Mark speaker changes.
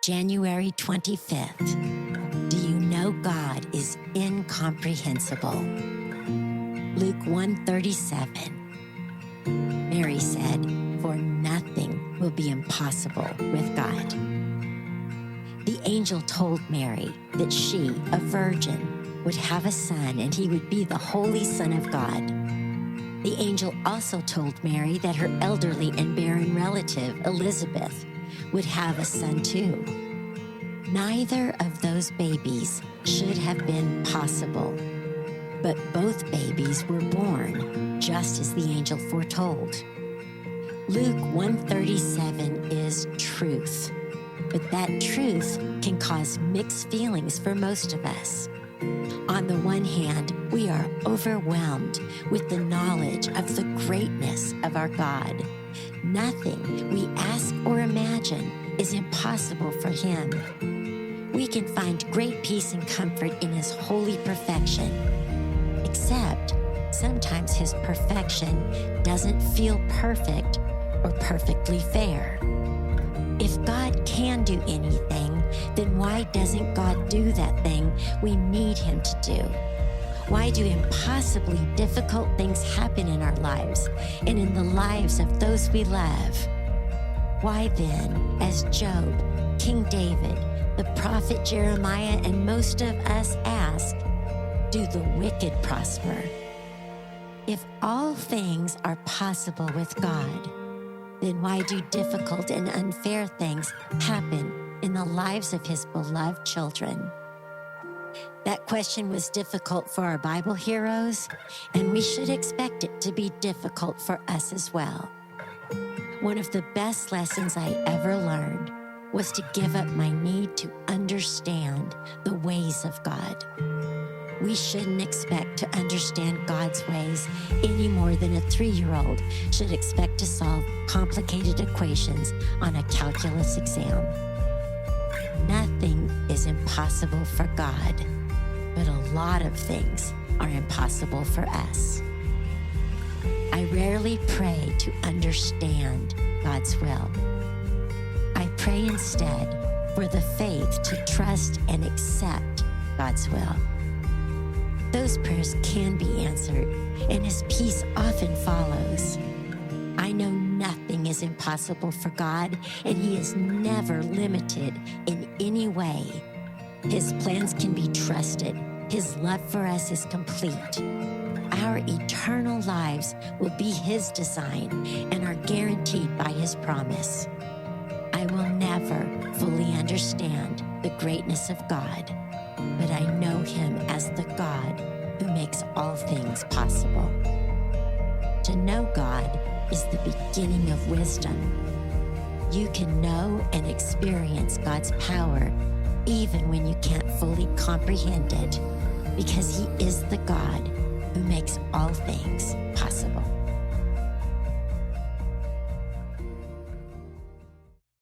Speaker 1: January 25th. Do you know God is incomprehensible? Luke 1:37. Mary said, "For nothing will be impossible with God." The angel told Mary that she, a virgin, would have a son and he would be the Holy Son of God. The angel also told Mary that her elderly and barren relative, Elizabeth, would have a son too. Neither of those babies should have been possible, but both babies were born just as the angel foretold. Luke 1:37 is truth, but that truth can cause mixed feelings for most of us. On the one hand, we are overwhelmed with the knowledge of the greatness of our God. Nothing we ask or imagine is impossible for Him. We can find great peace and comfort in His holy perfection, except sometimes His perfection doesn't feel perfect or perfectly fair. If God can do anything, then why doesn't God do that thing we need Him to do? Why do impossibly difficult things happen in our lives and in the lives of those we love? Why then, as Job, King David, the prophet Jeremiah, and most of us ask, do the wicked prosper? If all things are possible with God, then why do difficult and unfair things happen in the lives of His beloved children? That question was difficult for our Bible heroes, and we should expect it to be difficult for us as well. One of the best lessons I ever learned was to give up my need to understand the ways of God. We shouldn't expect to understand God's ways any more than a 3-year-old should expect to solve complicated equations on a calculus exam. Nothing is impossible for God, but a lot of things are impossible for us. I rarely pray to understand God's will. I pray instead for the faith to trust and accept God's will. Those prayers can be answered, and His peace often follows. I know nothing is impossible for God, and He is never limited in any way. His plans can be trusted. His love for us is complete. Our eternal lives will be His design and are guaranteed by His promise. I will never fully understand the greatness of God, but I know Him as the God who makes all things possible. To know God is the beginning of wisdom. You can know and experience God's power even when you can't fully comprehend it, because He is the God who makes all things possible.